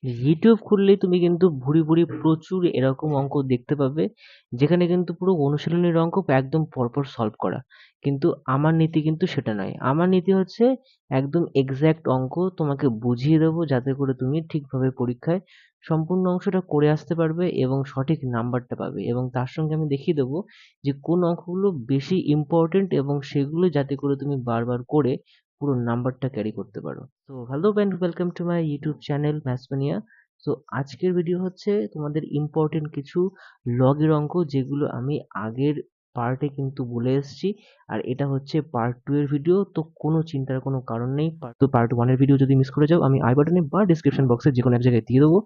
YouTube খুললেই তুমি কিন্তু ভুরি ভুরি প্রচুর এরকম অঙ্ক দেখতে পাবে, যেখানে কিন্তু পুরো অনুশীলনীর অঙ্ক একদম পরপর সলভ করা। কিন্তু আমার নীতি কিন্তু সেটা নয়। আমার নীতি হচ্ছে একদম এক্সাক্ট অঙ্ক তোমাকে বুঝিয়ে দেবো, যাতে করে তুমি ঠিকভাবে পরীক্ষায় সম্পূর্ণ অংশটা করে আসতে পারবে এবং সঠিক নাম্বারটা পাবে। এবং তার সঙ্গে আমি দেখিয়ে দেবো যে কোন অঙ্কগুলো বেশি ইম্পর্টেন্ট এবং সেগুলো যাতে করে তুমি বারবার করে পুরো নাম্বারটা ক্যারি করতে পারো। তো hello and welcome to my YouTube channel Mathsmania. So আজকের ভিডিও হচ্ছে তোমাদের ইম্পর্টেন্ট কিছু লগের অঙ্ক, যেগুলো আমি আগের পার্টে কিন্তু বলে এসেছি। আর এটা হচ্ছে পার্ট 2 এর ভিডিও, তো কোনো চিন্তার কোনো কারণ নেই। তো পার্ট 1 এর ভিডিও যদি মিস করে যাও, আমি আই বাটনে বা ডিসক্রিপশন বক্সে যে কোনো এক জায়গায় দিয়ে দেবো,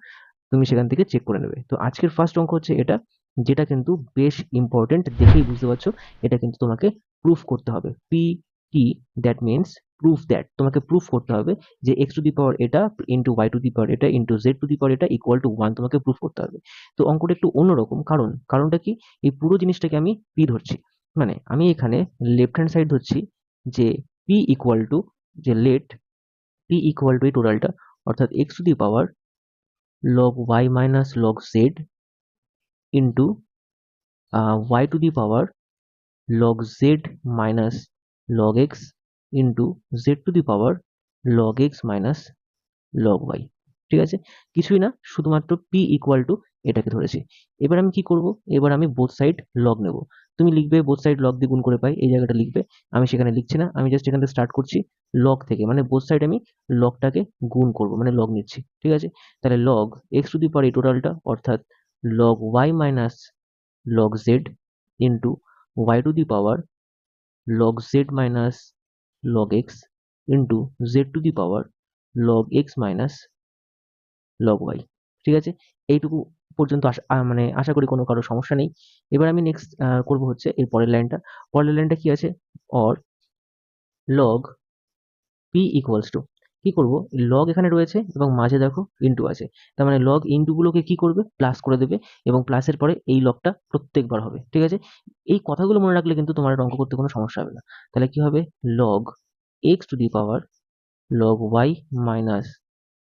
তুমি সেখান থেকে চেক করে নেবে। তো আজকের ফার্স্ট অঙ্ক হচ্ছে এটা, যেটা কিন্তু বেশ ইম্পর্টেন্ট, দেখেই বুঝতে পারছো। এটা কিন্তু তোমাকে প্রুফ করতে হবে। পি কি, দ্যাট মিনস প্রুফ দ্যাট, তোমাকে প্রুফ করতে হবে যে এক্স টু দি পাওয়ার এটা ইন্টু ওয়াই টু দি পাওয়ার এটা ইন্টু জেড টু দি পাওয়ার এটা ইকুয়াল টু 1, তোমাকে প্রুফ করতে হবে। তো অঙ্কটা একটু অন্যরকম, কারণটা কি, এই পুরো জিনিসটাকে আমি পি ধরছি। মানে আমি এখানে লেফট হ্যান্ড সাইড ধরছি, যে পি ইকুয়াল টু, যে লেট পি ইকুয়াল টু এই টোটালটা, অর্থাৎ x to the power log y minus log z into y to the power log z minus log x into z to the power log x minus log y। ঠিক আছে, কিছুই না, শুধুমাত্র p equal to এটাকে ধরেছি। এবার আমি কি করব, এবার আমি বোথ সাইড লগ নেব। তুমি লিখবে বোথ সাইড লগ দিয়ে গুণ করে পাই, এই জায়গাটা লিখবে। আমি সেখানে লিখছি না, আমি জাস্ট এখান থেকে স্টার্ট করছি লগ থেকে, মানে বোথ সাইড আমি লগটাকে গুণ করব, মানে লগ নিচ্ছি। ঠিক আছে, তাহলে লগ এক্স টু দি পাওয়ার এই টোটালটা, অর্থাৎ log y minus log z into y to the power log z minus log x into z to the power log x minus log y। ঠিক আছে, এইটুকু পর্যন্ত মানে আশা করি কোনো কারো সমস্যা নেই। এবার আমি নেক্সট করব হচ্ছে এর পরের লাইনটা কি আছে, or log p equals to, কি করব, লগ এখানে রয়েছে এবং মাঝে দেখো ইনটু আছে, তার মানে লগ ইনটু গুলোকে কি করবে, প্লাস করে দেবে, এবং প্লাসের পরে এই লগটা প্রত্যেকবার হবে। ঠিক আছে, এই কথাগুলো মনে রাখলে কিন্তু তোমার অঙ্ক করতে কোনো সমস্যা হবে না। তাহলে কি হবে, log x to the power log Y minus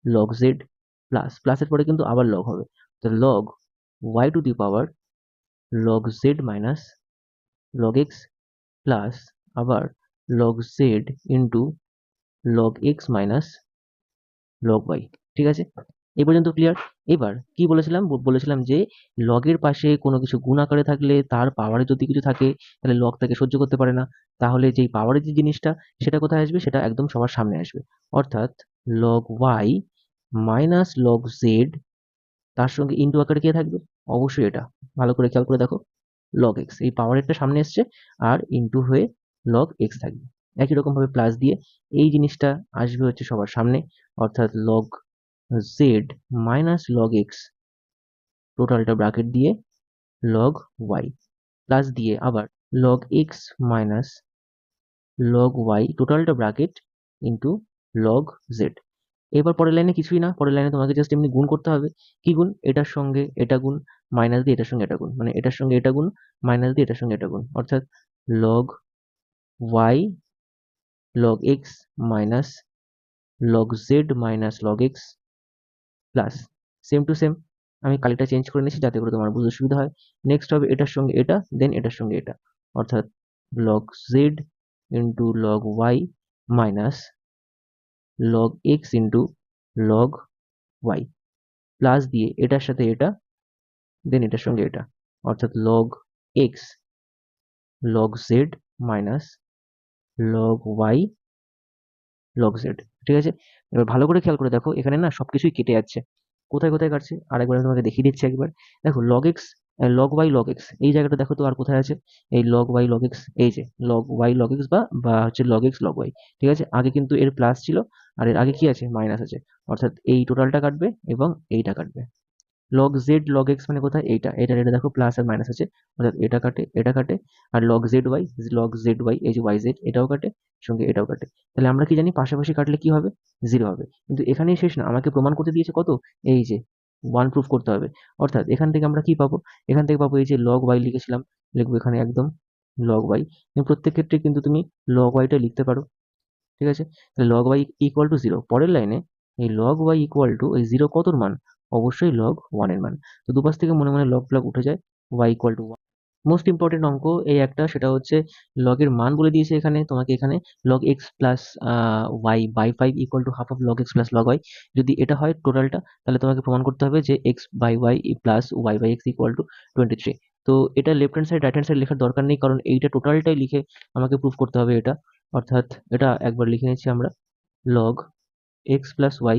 log z, প্লাসের পরে কিন্তু আবার লগ হবে, তো log y to the power log Z minus log x plus আবার log Z into log x minus log by. ঠিক আছে, এই পর্যন্ত ক্লিয়ার। এবার কি বলেছিলাম, বলেছিলাম যে লগের পাশে কোনো কিছু গুণ আকারে থাকলে, তার পাওয়ারে যদি কিছু থাকে, তাহলে লগ তাকে সহ্য করতে পারে না। তাহলে যেই পাওয়ারের যে জিনিসটা, সেটা কোথায় আসবে, সেটা একদম সবার সামনে আসবে। অর্থাৎ log Y minus log Z, তার সঙ্গে ইন্টু আকারে কে থাকবে, অবশ্যই এটা, ভালো করে খেয়াল করে দেখো, লগ এক্স, এই পাওয়ারেরটা সামনে এসছে, আর ইন্টু হয়ে লগ এক্স থাকবে। একই রকম ভাবে প্লাস দিয়ে এই জিনিসটা আসবে হচ্ছে সবার সামনে, অর্থাৎ log Z minus log X, টোটালটা ব্র্যাকেট দিয়ে লগ ওয়াই, প্লাস দিয়ে আবার log x minus log Y, টোটালটা ব্র্যাকেট ইন্টু লগ জেড। এবার পরের লাইনে কিছুই না, পরের লাইনে তোমাকে জাস্ট এমনি গুণ করতে হবে। কি গুণ, এটার সঙ্গে এটা গুণ, মাইনাস দিয়ে এটার সঙ্গে এটা গুণ, মানে এটার সঙ্গে এটা গুণ, মাইনাস দিয়ে এটার সঙ্গে এটা গুণ, অর্থাৎ log Y log x minus log Z minus log x plus, same to same, আমি কালিটা চেঞ্জ করে নিচ্ছি যাতে করে তোমার বুঝতে সুবিধা হয়। নেক্সট হবে এটার সঙ্গে এটা, দেন এটার সঙ্গে এটা, অর্থাৎ log Z into log Y minus log X into log Y, plus দিয়ে এটার সাথে এটা, দেন এটার সঙ্গে এটা, অর্থাৎ log X log Z minus log Y log Z. ঠিক আছে, এবার ভালো করে খেয়াল করে দেখো, এখানে না সবকিছুই কেটে যাচ্ছে। কোথায় কোথায় কাটছে আরেকবার আমি তোমাকে দেখিয়ে দিচ্ছি একবার। দেখো log X log Y log X, এই জায়গাটা দেখো তো আর কোথায় আছে, এই লগ ওয়াই লগ এক্স, এই যে লগ ওয়াই লগ এক্স বা বা হচ্ছে লগ এক্স লগ ওয়াই। ঠিক আছে, আগে কিন্তু এর প্লাস ছিল, আর এর আগে কি আছে, মাইনাস আছে, অর্থাৎ এই টোটালটা কাটবে এবং এইটা কাটবে। লগ জেড লগ এক্স মানে কোথায়, এটা দেখো প্লাস আর মাইনাস আছে, অর্থাৎ এটা কাটে, আর লগ জেড ওয়াই এই যে ওয়াই জেড, এটাও কাটে, সঙ্গে এটাও কাটে। তাহলে আমরা কি জানি, পাশাপাশি কাটলে কি হবে, জিরো হবে। কিন্তু এখানেই শেষ না, আমাকে প্রমাণ করতে দিয়েছে কত, এই যে ওয়ান প্রুফ করতে হবে। অর্থাৎ এখান থেকে আমরা কি পাবো, এখান থেকে পাবো এই যে লগ ওয়াই লিখেছিলাম, লিখবো এখানে একদম লগ ওয়াই। প্রত্যেক ক্ষেত্রে কিন্তু তুমি লগ ওয়াইটা লিখতে পারো। ঠিক আছে, তাহলে log Y equal to zero. পরের লাইনে এই লগ ওয়াই ইকুয়াল টু এই জিরো কতর মান, অবশ্যই লগ ওয়ান এর মান। তো দুপাশ থেকে মনে মনে লগ ফ্লগ উঠে যায়, Y equal to one. Most important অঙ্ক এই একটা, সেটা হচ্ছে লগের মান বলে দিয়েছে এখানে তোমাকে, এখানে log x plus Y by five equal to half of log x plus log Y. যদি এটা হয় টোটালটা, তাহলে তোমাকে প্রমাণ করতে হবে যে X by Y plus Y by X equal to 23। তো এটা left hand side right hand side লেখার দরকার নেই, কারণ এইটা টোটালটাই লিখে আমাকে প্রুফ করতে হবে এটা। অর্থাৎ এটা একবার লিখে নিচ্ছি আমরা, log x plus Y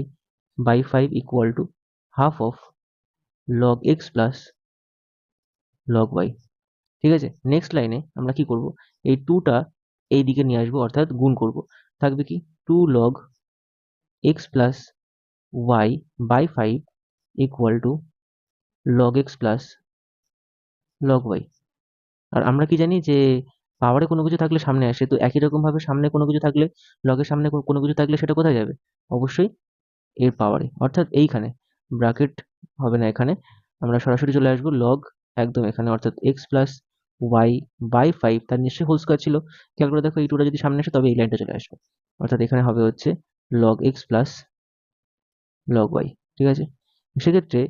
by five equal to half of log x plus log Y. ঠিক আছে, নেক্সট লাইনে আমরা কি করব, এই টুটা এই দিকে নিয়ে আসবো, অর্থাৎ গুণ করব। থাকবে কি, two log x plus Y by five equal to log x plus log y. আর আমরা কি জানি যে পাওয়ারে কোনো কিছু থাকলে সামনে আসে, তো একই রকম ভাবে সামনে কোনো কিছু থাকলে, লগের সামনে কোনো কিছু থাকলে সেটা কোথায় যাবে, অবশ্যই এর পাওয়ারে, অর্থাৎ এইখানে। ব্র্যাকেট হবে না এখানে, আমরা সরাসরি চলে আসবো লগ একদম এখানে, অর্থাৎ X plus Y by five, তার নিশ্চয়ই হোল স্কোয়ার ছিল। খেয়াল করে দেখো এই টুটা যদি সামনে আসে তবে এই লাইনটা চলে আসবে, অর্থাৎ এখানে হবে হচ্ছে log x plus log Y. ঠিক আছে, সেক্ষেত্রে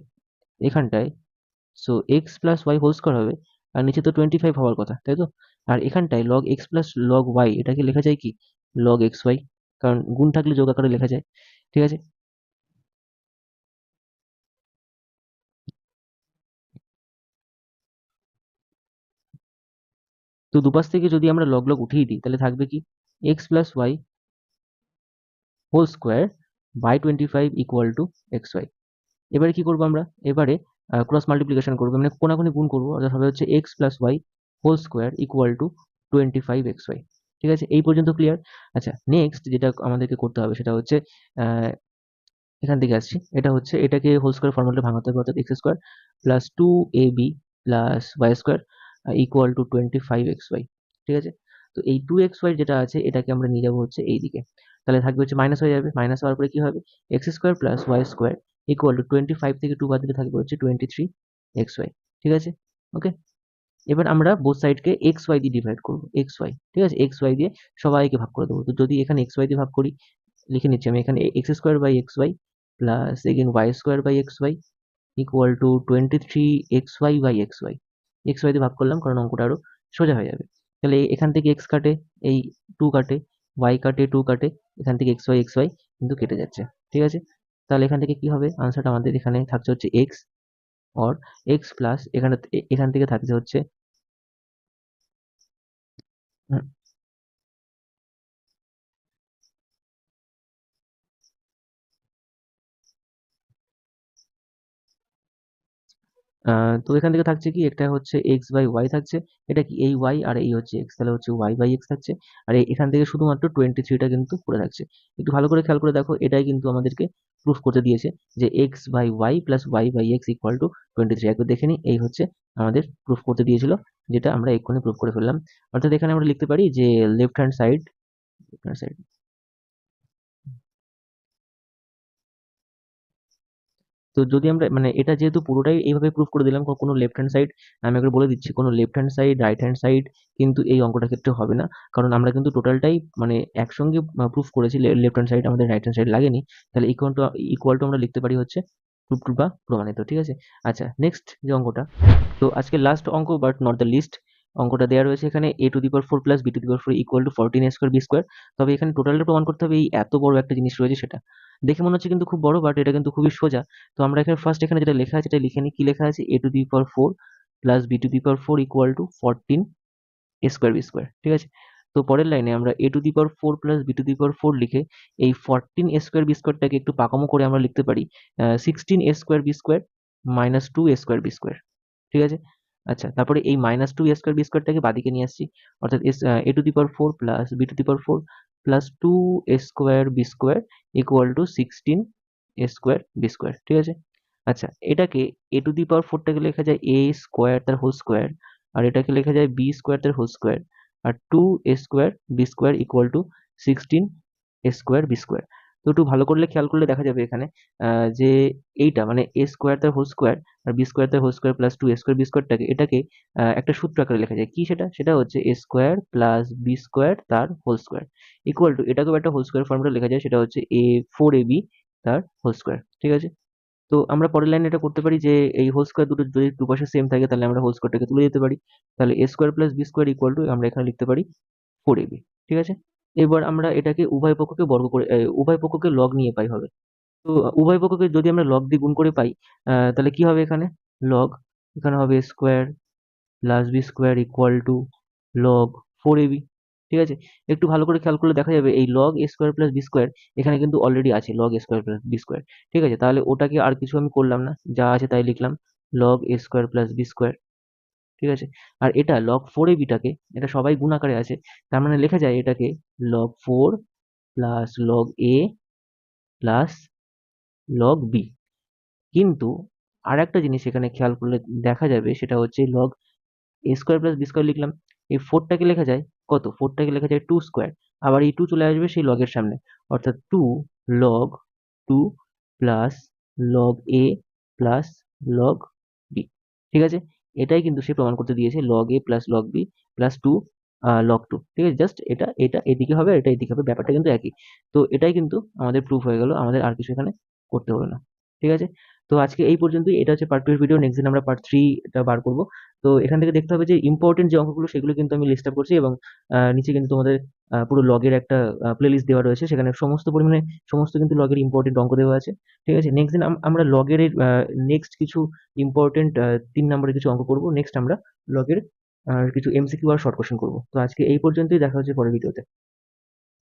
এখানটায় so X plus Y whole square হবে, আর নিচে তো 25 হওয়ার কথা, তাই তো। আর এখানটায় log x plus log Y, এটাকে লেখা যায় কি লগ এক্স ওয়াই, কারণ গুণ থাকলে যোগ আকারে লেখা যায়। ঠিক আছে, তো দুপাশ থেকে যদি আমরা লগ লগ উঠিয়ে দিই, তাহলে থাকবে কি X plus Y whole square by 25 equal to X Y. এবারে কি করবো আমরা, এবারে ক্রস মাল্টিপ্লিকেশন করবো, মানে কোনাকুনি গুণ করবো, অর্থাৎ হবে হচ্ছে X plus Y whole square equal to 25 X Y. ঠিক আছে, এই পর্যন্ত ক্লিয়ার। আচ্ছা, নেক্সট যেটা আমাদেরকে করতে হবে সেটা হচ্ছে আহ, এখান থেকে আসছি, এটা হচ্ছে এটাকে হোল স্কোয়ার ফর্মুলাটা ভাঙাতে হবে, অর্থাৎ X square plus two A B plus Y square equal to 25 X Y. ঠিক আছে, তো এই 2 এক্স ওয়াই যেটা আছে এটাকে আমরা নিয়ে যাবো হচ্ছে এই দিকে, তাহলে থাকবে হচ্ছে মাইনাস হয়ে যাবে, মাইনাস হওয়ার পরে কি হবে, X square plus Y square equal to 25 থেকে 2 বাদ দিলে থাকবে হচ্ছে 23 এক্স ওয়াই। ঠিক আছে, ওকে। এবার আমরা বোথ সাইডকে এক্স ওয়াই দিয়ে ডিভাইড করবো, এক্স ওয়াই। ঠিক আছে, এক্স ওয়াই দিয়ে সবাইকে ভাগ করে দেবো। তো যদি এখানে এক্স ওয়াই দিয়ে ভাগ করি, লিখে নিচ্ছি আমি এখানে X square by X Y plus again Y square by X Y equal to 23 X Y by X Y. X Y দিয়ে ভাগ করলাম কারণ অঙ্কটা আরো সোজা হয়ে যাবে। তাহলে এখান থেকে এক্স কাটে, এই টু কাটে, ওয়াই কাটে, টু কাটে, এখান থেকে এক্স ওয়াই কিন্তু কেটে যাচ্ছে। ঠিক আছে, তাহলে এখান থেকে কি হবে, আনসারটা আমাদের এখানে থাকছে হচ্ছে এক্স, অর এক্স প্লাস এখানে এখান থেকে থাকছে হচ্ছে তো এখান থেকে থাকছে কি, একটা হচ্ছে এক্স বাই ওয়াই থাকছে, এটা কি এই ওয়াই আর এই হচ্ছে এক্স, তাহলে হচ্ছে ওয়াই বাই এক্স থাকছে। আর এখান থেকে শুধুমাত্র 23টা কিন্তু পড়ে থাকছে। একটু ভালো করে খেয়াল করে দেখো, এটাই কিন্তু আমাদেরকে প্রুফ করতে দিয়েছে যে X by Y plus Y by X equal to 23। একবার দেখে নিই, এই হচ্ছে আমাদের প্রুফ করতে দিয়েছিল, যেটা আমরা এক্ষুনি প্রুফ করে ফেললাম। অর্থাৎ এখানে আমরা লিখতে পারি যে লেফট হ্যান্ড সাইড তো যদি আমরা মানে এটা যেহেতু পুরোটাই এইভাবে প্রুফ করে দিলাম, কোনো লেফট হ্যান্ড সাইড, আমি একবার বলে দিচ্ছি, কোনো left hand side right hand side কিন্তু এই অঙ্কটার ক্ষেত্রে হবে না, কারণ আমরা কিন্তু টোটালটাই মানে একসঙ্গে প্রুফ করেছি, লেফট হ্যান্ড সাইড আমাদের রাইট হ্যান্ড সাইড লাগেনি। তাহলে ইকুয়াল টু আমরা লিখতে পারি হচ্ছে প্রুফ টু বা প্রমাণিত। ঠিক আছে, আচ্ছা নেক্সট যে অঙ্কটা, তো আজকে লাস্ট অঙ্ক বাট নট দ্য লিস্ট, অঙ্কটা দেওয়া রয়েছে এখানে a to the power four plus b to the power four equal to 14 a square B square. তবে এখানে টোটালটা প্রমাণ করতে হবে, এই এত বড় একটা জিনিস রয়েছে সেটা দেখে মনে হচ্ছে কিন্তু খুব বড়, বাট এটা কিন্তু খুবই সোজা। তো আমরা এখানে ফার্স্ট এখানে যেটা লেখা আছে এটা লিখে নিই, কি লেখা আছে, a to the power four plus b to the power four equal to 14 a square B square. ঠিক আছে, তো পরের লাইনে আমরা a to the power four plus b to the power four লিখে এই 14 a স্কোয়ার বি স্কোয়ারটাকে একটু পাকামো করে আমরা লিখতে পারি 16 a square B square minus 2 a square B square. ঠিক আছে, আচ্ছা তারপরে এই মাইনাস 2 a স্কোয়ার বি স্কোয়ারটাকে বাদিকে নিয়ে আসছি, অর্থাৎ a to the power four plus b to the power four plus 2 a square B square equal to 16 a square B square. ঠিক আছে, আচ্ছা এটাকে এ টু দি পাওয়ার ফোরটাকে লেখা যায় এ স্কোয়ার তার হোল স্কোয়ার, আর এটাকে লেখা যায় বি স্কোয়ার তার হোল স্কোয়ার, আর 2 a square B square equal to 16 a square B square. তো একটু ভালো করলে খেয়াল করলে দেখা যাবে এখানে যে এইটা মানে এ স্কোয়ার তার হোল স্কোয়ার আর বি স্কোয়ার তার whole square plus 2 a square b স্কোয়ারটাকে এটাকে একটা সূত্র আকারে লেখা যায়, কি সেটা, সেটা হচ্ছে এ স্কোয়ার প্লাস বি স্কোয়ার তার হোল স্কোয়ার ইকুয়াল টু, এটাকেও একটা হোল স্কোয়ার ফর্মুলা লেখা যায়, সেটা হচ্ছে এ ফোর এ বি তার হোল স্কোয়ার। ঠিক আছে? তো আমরা পরের লাইনে এটা করতে পারি যে এই হোল স্কোয়ার দুটো যদি দুপাশে সেম থাকে তাহলে আমরা হোল স্কোয়ারটাকে তুলে দিতে পারি। তাহলে a square plus b square equal two আমরা এখানে লিখতে পারি 4ab। ঠিক আছে? এবার আমরা এটাকে উভয় পক্ষকে বর্গ করে উভয় পক্ষকে লগ নিয়ে পাই হবে। তো উভয় পক্ষকে যদি আমরা লগ দিয়ে গুণ করে পাই তাহলে কি হবে এখানে? লগ এখানে হবে a square plus b square equal to log 4ab। ঠিক আছে? একটু ভালো করে খেয়াল করলে দেখা যাবে এই log a square plus b square এখানে কিন্তু অলরেডি আছে log a square plus b square. ঠিক আছে? তাহলে ওটাকে আর কিছু আমি করলাম না, যা আছে তাই লিখলাম log a square plus b square. ঠিক আছে? আর এটা লগ 4ab টাকে এটা সবাই গুণ আকারে আছে, তার মানে লেখা যায় এটাকে log 4 plus log a plus log b। কিন্তু আরেকটা জিনিস এখানে খেয়াল করলে দেখা যাবে সেটা হচ্ছে log a square plus b square লিখলাম, এই 4 টাকে লেখা যায় কত? 4 টাকে লেখা যায় 2 স্কোয়ার। আবার এই 2 চলে আসবে সেই লগের সামনে, অর্থাৎ 2 log 2 plus log a plus log b। ঠিক আছে? এটাই কিন্তু সে প্রমাণ করতে দিয়েছে log a plus log b plus 2 log 2। ঠিক আছে? জাস্ট এটা এটা এদিকে হবে আর এটা এদিকে হবে, ব্যাপারটা কিন্তু একই। তো এটাই কিন্তু আমাদের প্রুফ হয়ে গেল, আমাদের আর কিছু এখানে করতে হবে না। ঠিক আছে? তো আজকে এই পর্যন্তই। এটা হচ্ছে পার্ট 2 এর ভিডিও। নেক্সট দিন আমরা পার্ট 3 টা বার করব। তো এখান থেকে দেখতে হবে যে ইম্পর্টেন্ট যে অঙ্কগুলো সেগুলো কিন্তু আমি লিস্ট আপ করছি, এবং নিচে কিন্তু তোমাদের পুরো লগের একটা প্লেলিস্ট দেওয়া রয়েছে, সেখানে সমস্ত পরিমাণে সমস্ত কিন্তু লগের ইম্পর্টেন্ট অঙ্ক দেওয়া আছে। ঠিক আছে? নেক্সট দিন আমরা লগের নেক্সট কিছু ইম্পর্টেন্ট 3 নম্বরের কিছু অঙ্ক করব। নেক্সট আমরা লগের কিছু এমসিকিউ আর শর্ট কোশ্চেন করব। তো আজকে এই পর্যন্তই, দেখা হচ্ছে পরের ভিডিওতে।